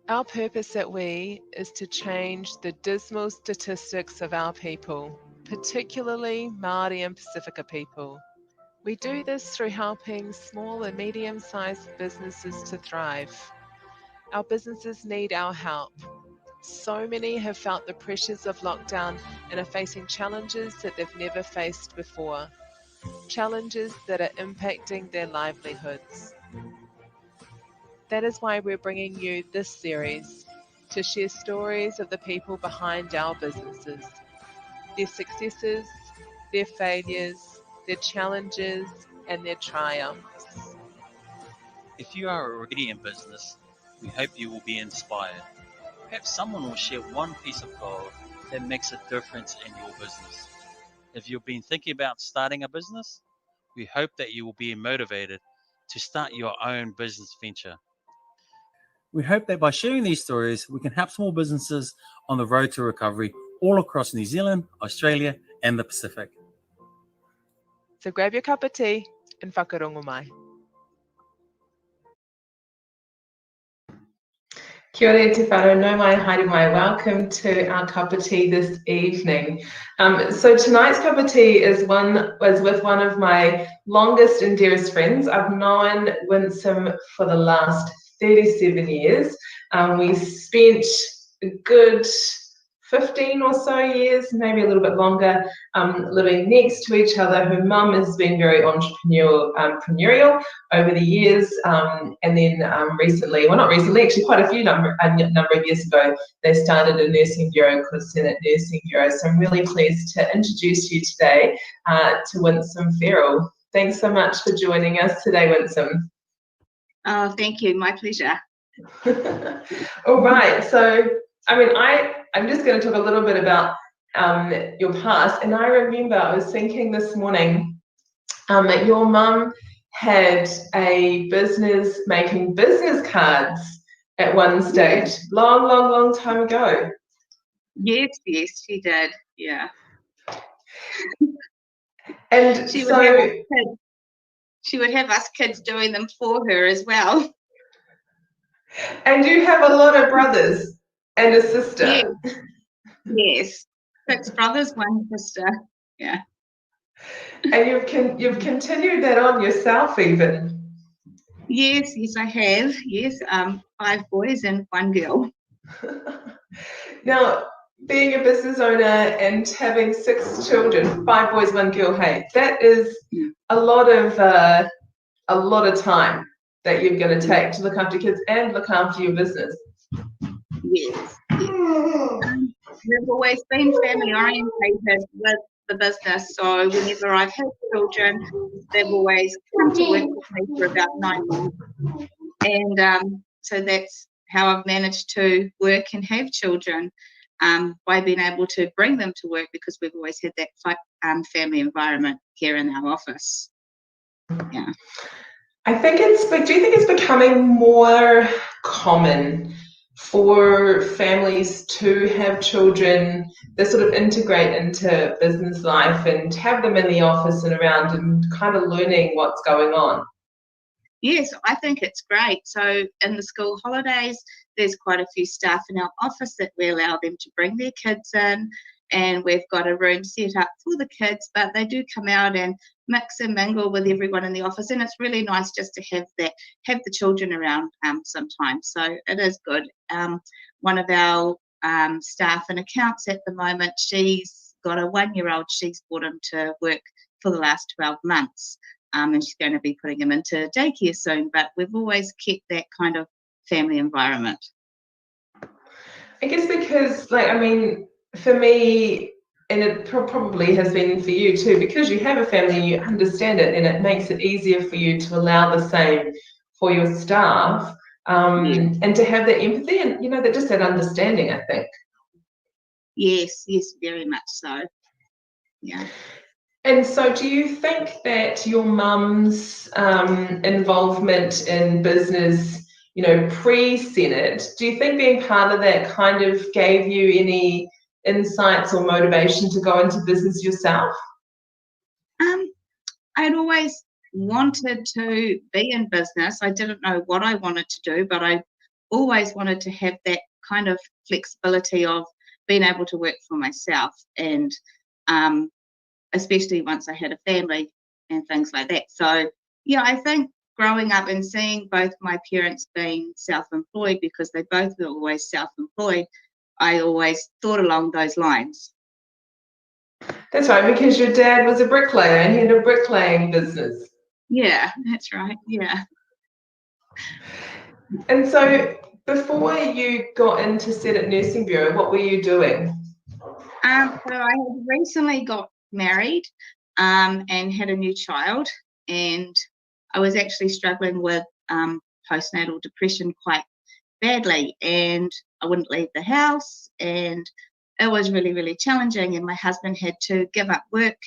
Our purpose at WE is to change the dismal statistics of our people, particularly Māori and Pacifica people. We do this through helping small and medium-sized businesses to thrive. Our businesses need our help. So many have felt the pressures of lockdown and are facing challenges that they've never faced before. Challenges that are impacting their livelihoods. That is why we're bringing you this series to share stories of the people behind our businesses, their successes, their failures, their challenges, and their triumphs. If you are already in business, we hope you will be inspired. Perhaps someone will share one piece of gold that makes a difference in your business. If you've been thinking about starting a business, we hope that you will be motivated to start your own business venture. We hope that by sharing these stories, we can help small businesses on the road to recovery all across New Zealand, Australia, and the Pacific. So grab your cup of tea and whakarongo mai. Kia ora te wharo, no mai, haere mai. Welcome to our cup of tea this evening. So tonight's cup of tea was with one of my longest and dearest friends. I've known Winsome for the last 37 years. We spent a good 15 or so years, maybe a little bit longer, living next to each other. Her mum has been very entrepreneurial over the years, and then recently, well not recently, actually quite a number of years ago, they started a nursing bureau called Senate Nursing Bureau. So I'm really pleased to introduce you today to Winsome Ferrall. Thanks so much for joining us today, Winsome. Oh, thank you, my pleasure. All right, so I mean, I'm just going to talk a little bit about your past, and I remember I was thinking this morning that your mum had a business making business cards at one stage, long time ago. Yes, she did, yeah. And she would have us kids doing them for her as well. And you have a lot of brothers and a sister. Yes. 6 brothers, 1 sister. Yeah. And you've continued that on yourself even. Yes, I have. Yes, 5 boys and 1 girl. Now, being a business owner and having 6 children, 5 boys, 1 girl, hey, that is a lot of time that you're going to take to look after kids and look after your business. Yes. We've always been family orientated with the business, so whenever I've had children, they've always come to work with me for about 9 months. And so that's how I've managed to work and have children, by being able to bring them to work, because we've always had that family environment here in our office. Yeah. Do you think it's becoming more common for families to have children that sort of integrate into business life and have them in the office and around and kind of learning what's going on? Yes, I think it's great. So in the school holidays, there's quite a few staff in our office that we allow them to bring their kids in, and we've got a room set up for the kids, but they do come out and mix and mingle with everyone in the office, and it's really nice just to have the children around sometimes. So it is good. One of our staff in accounts at the moment, she's got a 1-year-old. She's brought him to work for the last 12 months, and she's going to be putting him into daycare soon, but we've always kept that kind of family environment. I guess because, for me, and it probably has been for you too, because you have a family, you understand it, and it makes it easier for you to allow the same for your staff, and to have that empathy and, that understanding, I think. Yes, very much so. Yeah. And so do you think that your mum's involvement in business, pre-Senate, do you think being part of that kind of gave you any insights or motivation to go into business yourself? I'd always wanted to be in business. I didn't know what I wanted to do, but I always wanted to have that kind of flexibility of being able to work for myself, and especially once I had a family and things like that. So yeah, I think growing up and seeing both my parents being self-employed, because they both were always self-employed, I always thought along those lines. That's right, because your dad was a bricklayer and he had a bricklaying business. Yeah, that's right. Yeah. And so before you got into Set It Nursing Bureau, what were you doing? So I had recently got married and had a new child, and I was actually struggling with postnatal depression quite badly, and I wouldn't leave the house, and it was really, really challenging, and my husband had to give up work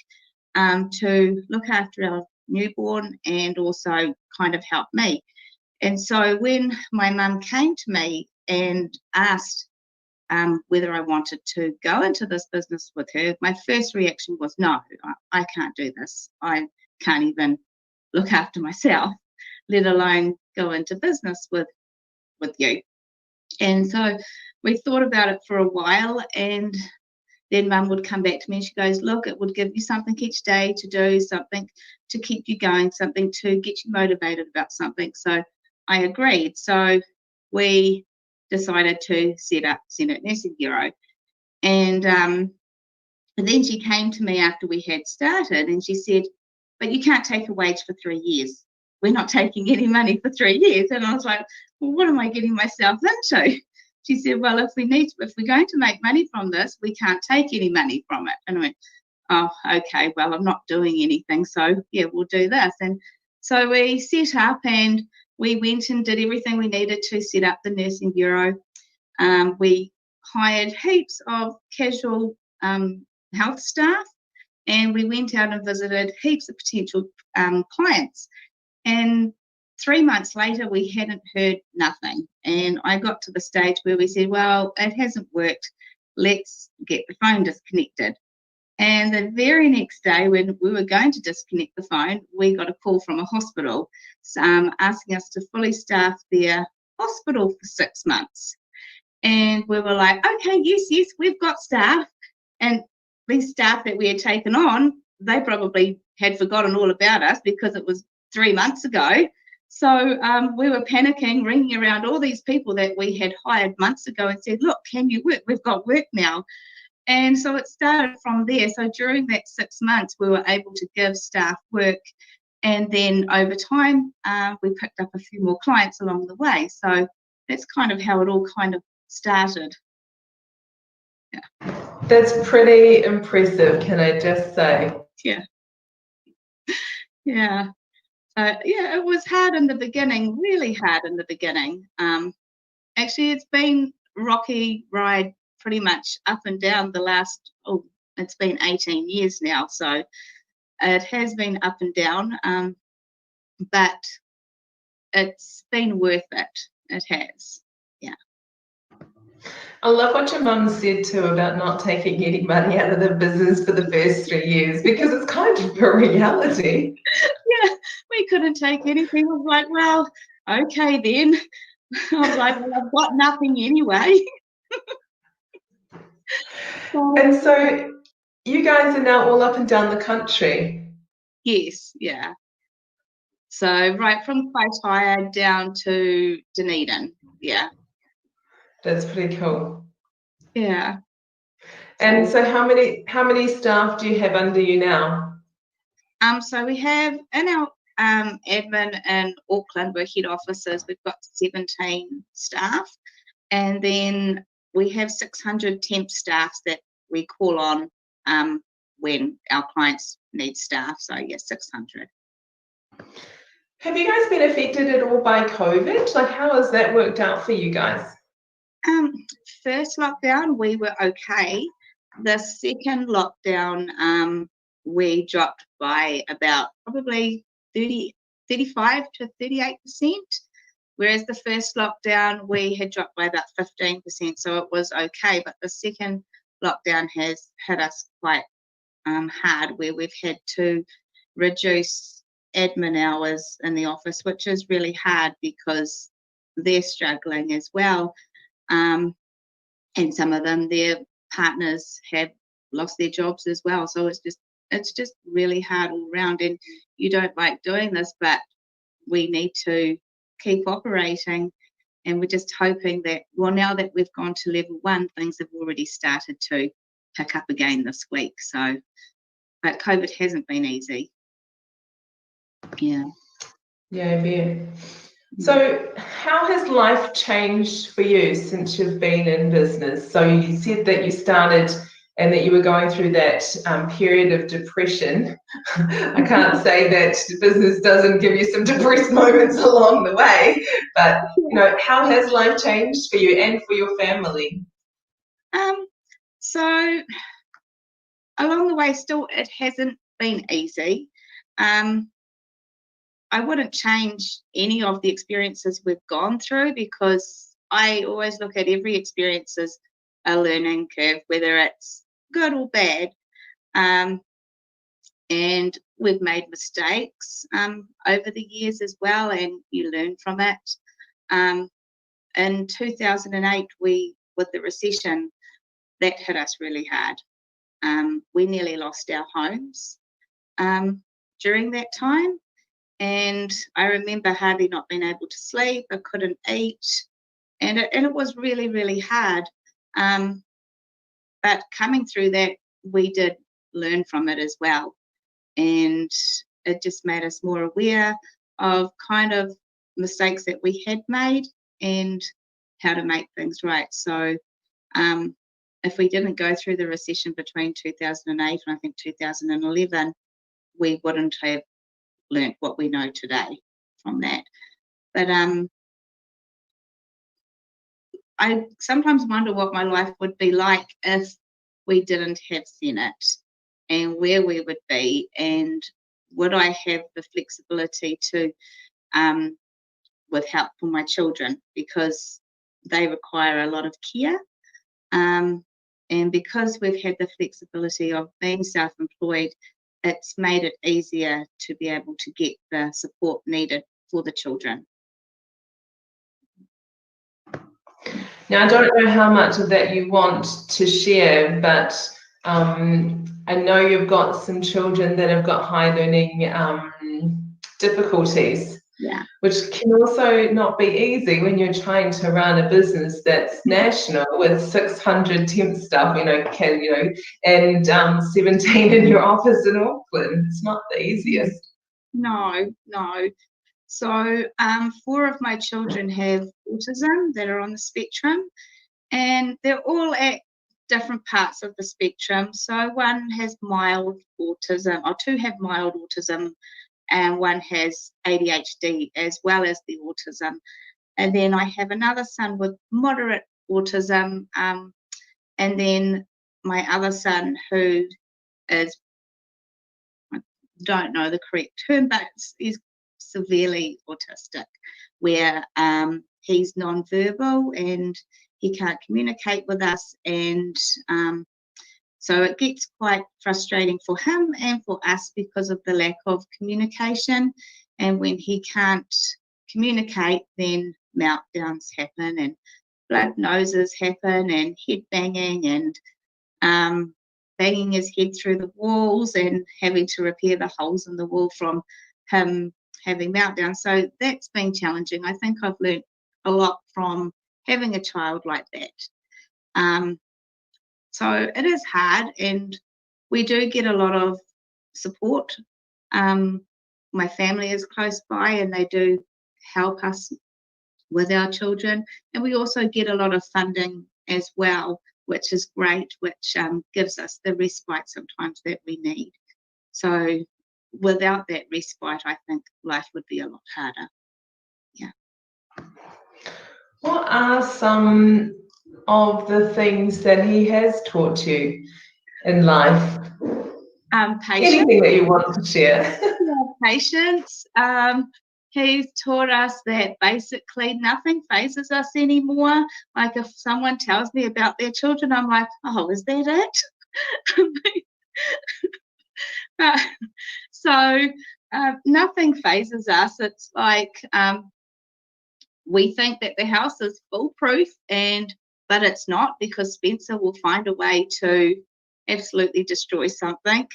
to look after our newborn and also kind of help me. And so when my mum came to me and asked whether I wanted to go into this business with her, my first reaction was, no, I can't do this. I can't even look after myself, let alone go into business with you. And so we thought about it for a while, and then Mum would come back to me and she goes, look, it would give you something each day to do, something to keep you going, something to get you motivated about something. So I agreed. So we decided to set up Set It Nursing Bureau. And then she came to me after we had started and she said, but you can't take a wage for 3 years. We're not taking any money for 3 years. And I was like, well, what am I getting myself into? She said, well, if we're going to make money from this, we can't take any money from it. And I went, oh, okay, well, I'm not doing anything. So, yeah, we'll do this. And so we set up and we went and did everything we needed to set up the nursing bureau. We hired heaps of casual health staff, and we went out and visited heaps of potential clients. And 3 months later, we hadn't heard nothing. And I got to the stage where we said, well, it hasn't worked. Let's get the phone disconnected. And the very next day, when we were going to disconnect the phone, we got a call from a hospital asking us to fully staff their hospital for 6 months. And we were like, okay, yes, we've got staff. And these staff that we had taken on, they probably had forgotten all about us because it was 3 months ago. So we were panicking, ringing around all these people that we had hired months ago and said, look, can you work? We've got work now. And so it started from there. So during that 6 months, we were able to give staff work. And then over time, we picked up a few more clients along the way. So that's kind of how it all kind of started. Yeah. That's pretty impressive, can I just say? Yeah. Yeah. Yeah, it was hard in the beginning, really hard in the beginning. Actually, it's been rocky ride pretty much up and down the last, it's been 18 years now. So it has been up and down, but it's been worth it. It has, yeah. I love what your mum said too about not taking any money out of the business for the first 3 years, because it's kind of a reality. Yeah, we couldn't take anything. I was like, well, okay then. I was like, well, I've got nothing anyway. And so you guys are now all up and down the country. Yes, yeah. So right from Kaitaia down to Dunedin, yeah. That's pretty cool. Yeah. And so how many staff do you have under you now? So we have in our admin in Auckland, we're head offices, we've got 17 staff, and then we have 600 temp staff that we call on when our clients need staff. So yeah, 600. Have you guys been affected at all by COVID? Like, how has that worked out for you guys? First lockdown, we were okay. The second lockdown, we dropped by about probably 35 to 38%, whereas the first lockdown, we had dropped by about 15%, so it was okay. But the second lockdown has hit us quite hard, where we've had to reduce admin hours in the office, which is really hard because they're struggling as well. And some of them, their partners have lost their jobs as well. So it's just really hard all around. And you don't like doing this, but we need to keep operating. And we're just hoping that, well, now that we've gone to level 1, things have already started to pick up again this week. So, but COVID hasn't been easy. Yeah. Yeah, I bet. So how has life changed for you since you've been in business? So you said that you started and that you were going through that period of depression. I can't say that business doesn't give you some depressed moments along the way, but how has life changed for you and for your family? So along the way, still, it hasn't been easy. I wouldn't change any of the experiences we've gone through, because I always look at every experience as a learning curve, whether it's good or bad. And we've made mistakes over the years as well, and you learn from it. In 2008, with the recession, that hit us really hard. We nearly lost our homes during that time. And I remember hardly not being able to sleep. I couldn't eat. And it was really, really hard. But coming through that, we did learn from it as well. And it just made us more aware of kind of mistakes that we had made and how to make things right. So if we didn't go through the recession between 2008 and I think 2011, we wouldn't have learnt what we know today from that. But I sometimes wonder what my life would be like if we didn't have Senate, and where we would be, and would I have the flexibility to with help for my children, because they require a lot of care. And because we've had the flexibility of being self-employed, it's made it easier to be able to get the support needed for the children. Now, I don't know how much of that you want to share, but I know you've got some children that have got high learning difficulties. Yeah. Which can also not be easy when you're trying to run a business that's national with 600 temp staff, and 17 in your office in Auckland. It's not the easiest. No. So 4 of my children have autism that are on the spectrum, and they're all at different parts of the spectrum. So one has mild autism, or 2 have mild autism, and 1 has ADHD as well as the autism. And then I have another son with moderate autism, and then my other son who is, I don't know the correct term, but is severely autistic, where he's non-verbal and he can't communicate with us, and so it gets quite frustrating for him and for us because of the lack of communication. And when he can't communicate, then meltdowns happen and blood noses happen and head banging and banging his head through the walls and having to repair the holes in the wall from him having meltdowns. So that's been challenging. I think I've learned a lot from having a child like that. So it is hard, and we do get a lot of support. My family is close by and they do help us with our children, and we also get a lot of funding as well, which is great, which gives us the respite sometimes that we need. So without that respite, I think life would be a lot harder. Yeah. What are some of the things that he has taught you in life? Patience. Anything that you want to share? Patience. He's taught us that basically nothing phases us anymore. Like if someone tells me about their children, I'm like, oh, is that it? So nothing phases us. It's like we think that the house is foolproof, but it's not, because Spencer will find a way to absolutely destroy something.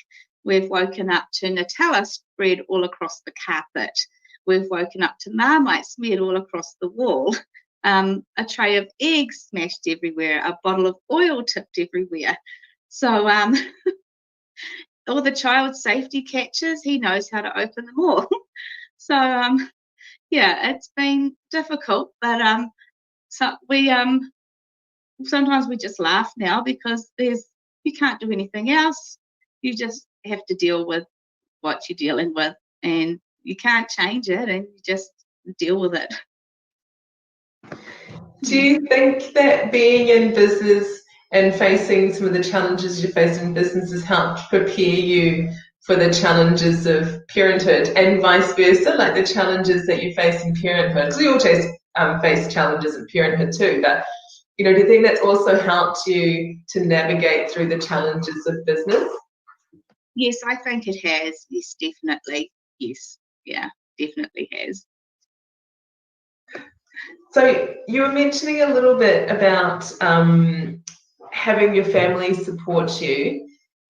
We've woken up to Nutella spread all across the carpet. We've woken up to Marmite smeared all across the wall. A tray of eggs smashed everywhere. A bottle of oil tipped everywhere. So all the child safety catches, he knows how to open them all. So yeah, it's been difficult, but so we sometimes we just laugh now, because you can't do anything else. You just have to deal with what you're dealing with, and you can't change it, and you just deal with it. Do you think that being in business and facing some of the challenges you face in business has helped prepare you for the challenges of parenthood, and vice versa, like the challenges that you face in parenthood? Because we all face challenges in parenthood too, but do you think that's also helped you to navigate through the challenges of business? Yes, I think it has. Yes, definitely. Yes, yeah, definitely has. So you were mentioning a little bit about having your family support you.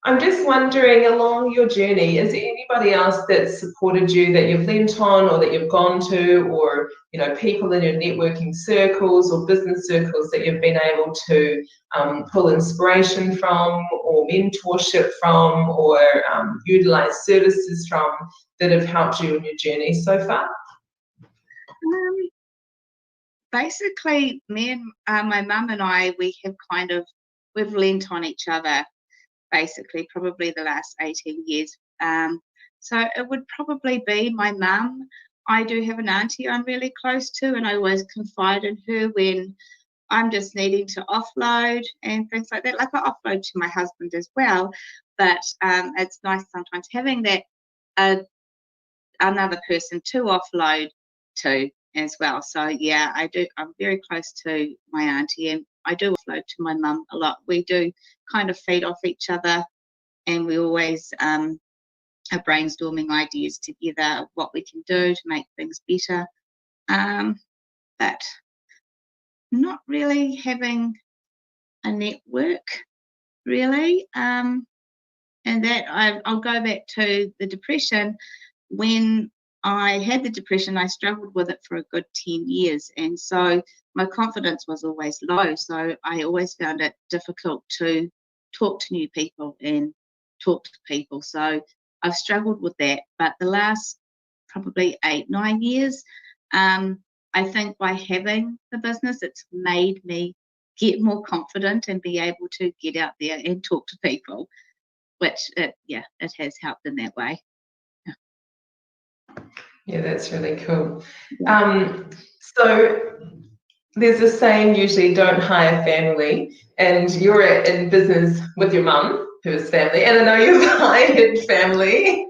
I'm just wondering, along your journey, is there anybody else that's supported you that you've leaned on, or that you've gone to, or people in your networking circles or business circles that you've been able to pull inspiration from, or mentorship from, or utilize services from, that have helped you in your journey so far? Basically, me and my mum and I, we've leant on each other, basically, probably the last 18 years. So it would probably be my mum. I do have an auntie I'm really close to, and I always confide in her when I'm just needing to offload and things like that. Like, I offload to my husband as well, but it's nice sometimes having that another person to offload to as well. So yeah, I'm very close to my auntie, and I do offload to my mum a lot. We do kind of feed off each other, and we always are brainstorming ideas together of what we can do to make things better. But not really having a network, really. And that I'll go back to the depression. When I had the depression, I struggled with it for a good 10 years. And so my confidence was always low. So I always found it difficult to talk to new people and talk to people. So I've struggled with that. But the last probably 8-9 years, I think by having the business, it's made me get more confident and be able to get out there and talk to people, which it has helped in that way. Yeah, that's really cool. So there's a saying usually, don't hire family, and you're in business with your mum, who is family, and I know you've hired family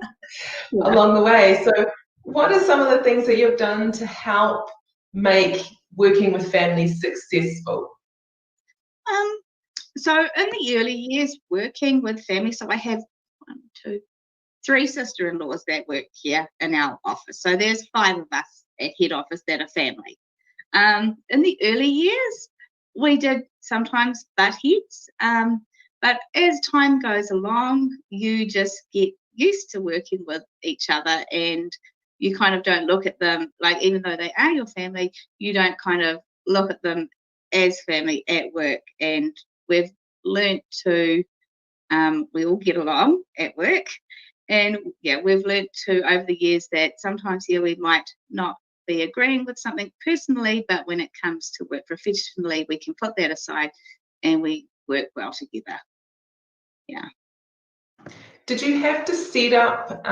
along the way. So what are some of the things that you've done to help make working with family successful? So in the early years, working with family, so I have 3 sister-in-laws that work here in our office. So there's 5 of us at head office that are family. In the early years, we did sometimes butt heads, but as time goes along, you just get used to working with each other, and you kind of don't look at them like, even though they are your family, you don't kind of look at them as family at work. And we've learnt to, we all get along at work. And yeah, we've learnt to, over the years, that sometimes we might not be agreeing with something personally, but when it comes to work professionally, we can put that aside and we work well together. Yeah. Did you have to set up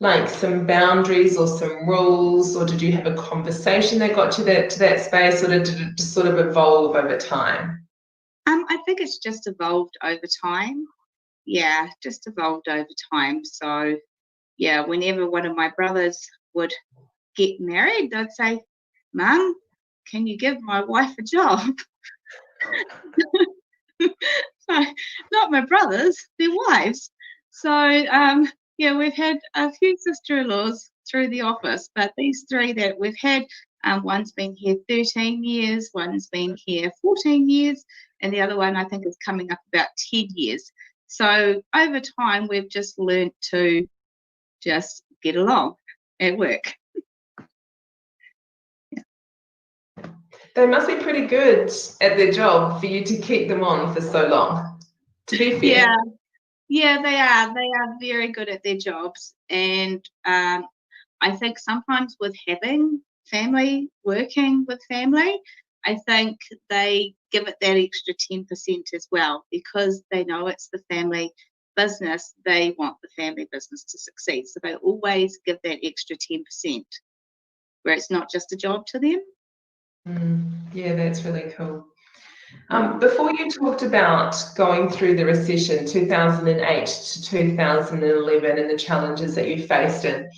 like some boundaries or some rules, or did you have a conversation that got you to that space, or did it just sort of evolve over time? I think it's just evolved over time. Yeah, just evolved over time. So yeah, whenever one of my brothers would get married, they'd say, "Mum, can you give my wife a job?" So not my brothers, their wives. So yeah, we've had a few sister-in-laws through the office, but these 3 that we've had, One's been here 13 years, one's been here 14 years, and the other one I think is coming up about 10 years. So over time, we've just learned to just get along at work. They must be pretty good at their job for you to keep them on for so long, to be fair. Yeah, they are. They are very good at their jobs. And I think sometimes with having family, working with family, I think they give it that extra 10% as well, because they know it's the family business. They want the family business to succeed. So they always give that extra 10%, where it's not just a job to them. Yeah, that's really cool. Before you talked about going through the recession 2008 to 2011 and the challenges that you faced, and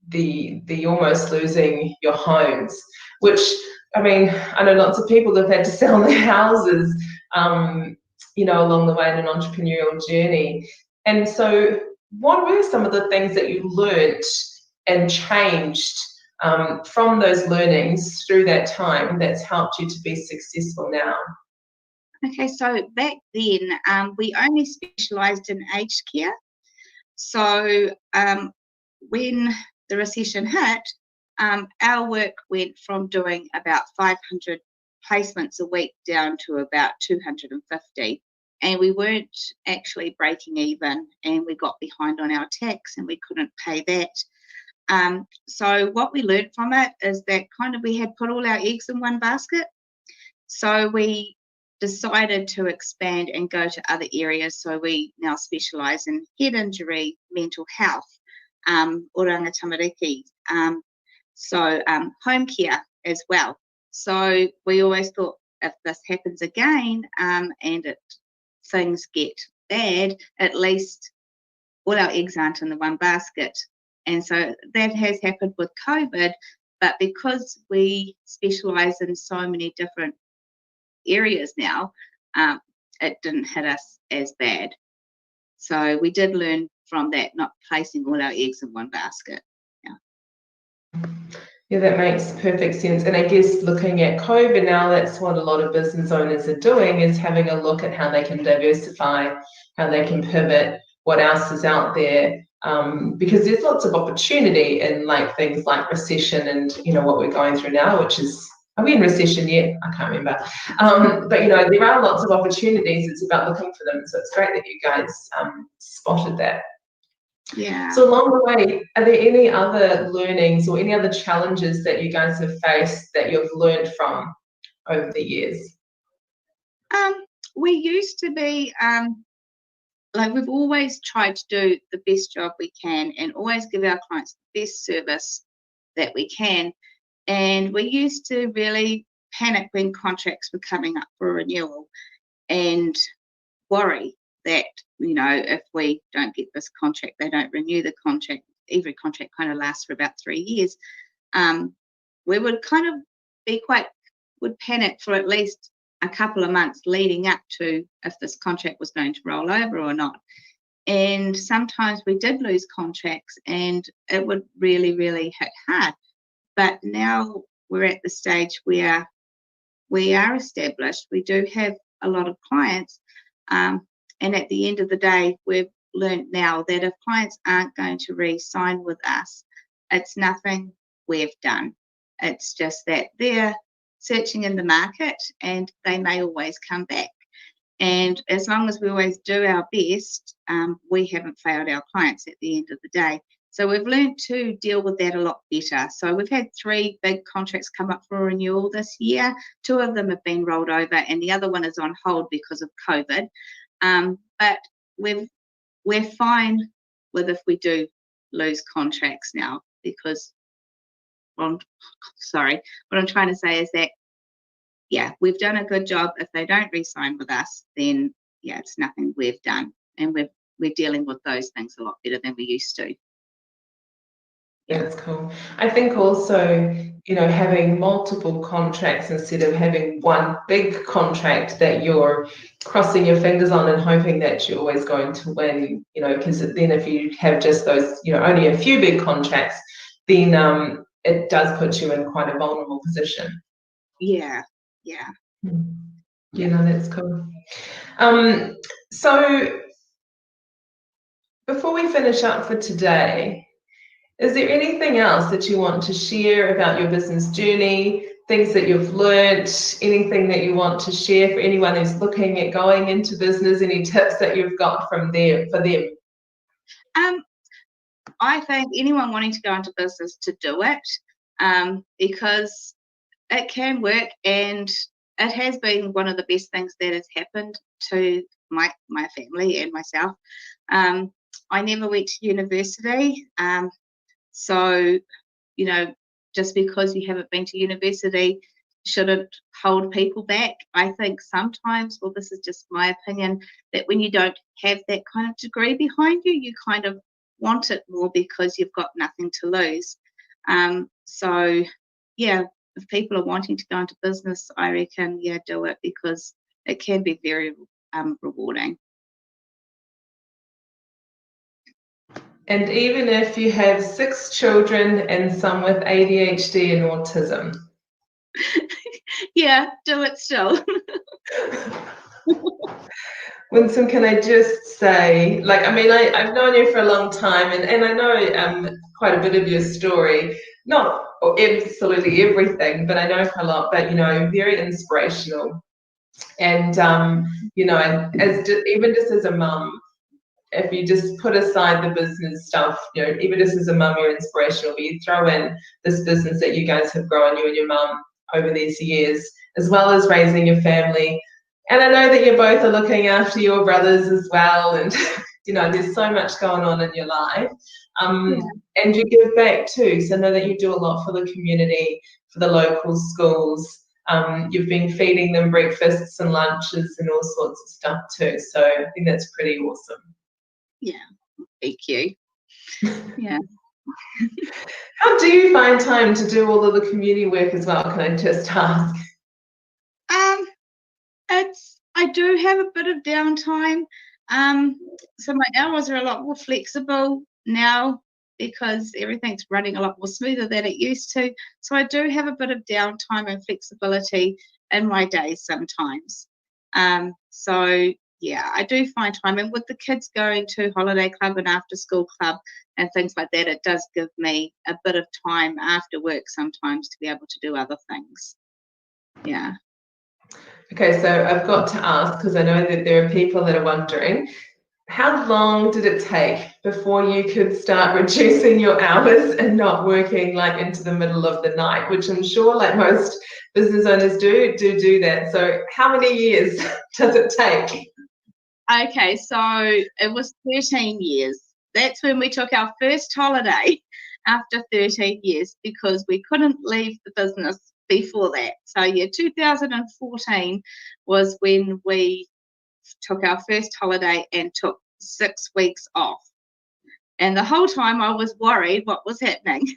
the almost losing your homes, which I mean, I know lots of people have had to sell their houses along the way in an entrepreneurial journey. And so what were some of the things that you learnt and changed from those learnings through that time that's helped you to be successful now? Okay, so back then we only specialised in aged care. So when the recession hit, our work went from doing about 500 placements a week down to about 250. And we weren't actually breaking even, and we got behind on our tax and we couldn't pay that. So what we learned from it is that kind of we had put all our eggs in one basket. So we decided to expand and go to other areas. So we now specialise in head injury, mental health, oranga tamariki, home care as well. So we always thought, if this happens again and things get bad, at least all our eggs aren't in the one basket. And so that has happened with COVID, but because we specialise in so many different areas now, it didn't hit us as bad. So we did learn from that, not placing all our eggs in one basket. Yeah, that makes perfect sense. And I guess looking at COVID now, that's what a lot of business owners are doing, is having a look at how they can diversify, how they can pivot, what else is out there. Because there's lots of opportunity in things like recession and what we're going through now, which is, are we in recession yet? I can't remember. But there are lots of opportunities. It's about looking for them. So it's great that you guys spotted that. Yeah. So along the way, are there any other learnings or any other challenges that you guys have faced that you've learned from over the years? We used to be we've always tried to do the best job we can and always give our clients the best service that we can. And we used to really panic when contracts were coming up for renewal and worry that, if we don't get this contract, they don't renew the contract. Every contract kind of lasts for about 3 years. We would kind of would panic for at least a couple of months leading up to if this contract was going to roll over or not. And sometimes we did lose contracts and it would really, really hit hard. But now we're at the stage where we are established. We do have a lot of clients. And at the end of the day, we've learned now that if clients aren't going to re-sign with us, it's nothing we've done. It's just that they're searching in the market and they may always come back. And as long as we always do our best, we haven't failed our clients at the end of the day. So we've learned to deal with that a lot better. So we've had 3 big contracts come up for renewal this year. 2 of them have been rolled over and the other one is on hold because of COVID. But we're fine with if we do lose contracts now, because what I'm trying to say is that, we've done a good job. If they don't re-sign with us, then it's nothing we've done, and we're dealing with those things a lot better than we used to. That's cool. I think also, having multiple contracts instead of having one big contract that you're crossing your fingers on and hoping that you're always going to win, because then if you have just those, only a few big contracts, then it does put you in quite a vulnerable position. Yeah. You know, that's cool. So before we finish up for today, is there anything else that you want to share about your business journey, things that you've learnt, anything that you want to share for anyone who's looking at going into business, any tips that you've got from there for them? I think anyone wanting to go into business to do it, because it can work, and it has been one of the best things that has happened to my family and myself. I never went to university, so, you know, just because you haven't been to university shouldn't hold people back. I think sometimes, well, this is just my opinion, that when you don't have that kind of degree behind you, you kind of want it more because you've got nothing to lose. So, yeah, if people are wanting to go into business, I reckon, yeah, do it, because it can be very rewarding. And even if you have 6 children and some with ADHD and autism. Yeah, do it still. Winsome, can I just say, like, I mean, I've known you for a long time, and I know quite a bit of your story, not absolutely everything, but I know quite a lot, but, you know, very inspirational. And, you know, even just as a mum, if you just put aside the business stuff, you know, even just as a mum, you're inspirational, but you throw in this business that you guys have grown, you and your mum, over these years, as well as raising your family. And I know that you both are looking after your brothers as well, and you know, there's so much going on in your life. And you give back too, so I know that you do a lot for the community, for the local schools. You've been feeding them breakfasts and lunches and all sorts of stuff too, so I think that's pretty awesome. Yeah, thank you. Yeah. How do you find time to do all of the community work as well? Can I just ask? I do have a bit of downtime. So my hours are a lot more flexible now because everything's running a lot more smoother than it used to. So I do have a bit of downtime and flexibility in my days sometimes. So yeah, I do find time, and with the kids going to holiday club and after school club and things like that, it does give me a bit of time after work sometimes to be able to do other things. Yeah. Okay, so I've got to ask, because I know that there are people that are wondering, how long did it take before you could start reducing your hours and not working like into the middle of the night, which I'm sure like most business owners do that. So how many years does it take? Okay, so it was 13 years. That's when we took our first holiday after 13 years, because we couldn't leave the business before that. So yeah, 2014 was when we took our first holiday and took 6 weeks off. And the whole time I was worried what was happening.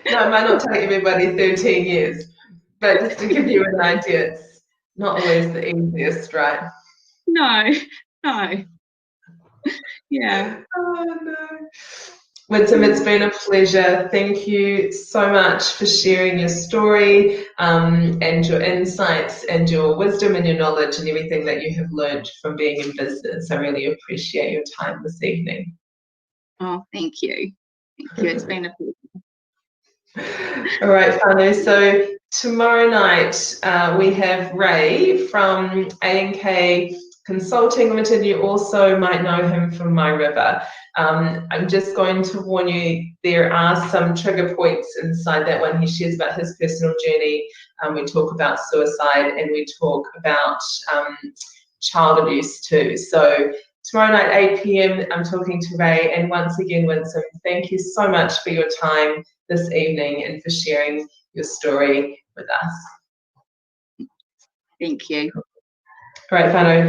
No, it might not take everybody 13 years, but just to give you an idea, it's not always the easiest, right? No. Yeah. Oh no. Winsome, it's been a pleasure. Thank you so much for sharing your story and your insights and your wisdom and your knowledge and everything that you have learned from being in business. I really appreciate your time this evening. Oh, thank you. Thank you. It's been a pleasure. All right, whānau. So tomorrow night we have Ray from A&K Consulting Limited. You also might know him from My River. I'm just going to warn you, there are some trigger points inside that one. He shares about his personal journey. We talk about suicide, and we talk about child abuse too. So tomorrow night, 8 p.m, I'm talking to Ray. And once again, Winsome, thank you so much for your time this evening and for sharing your story with us. Thank you. All right, whānau.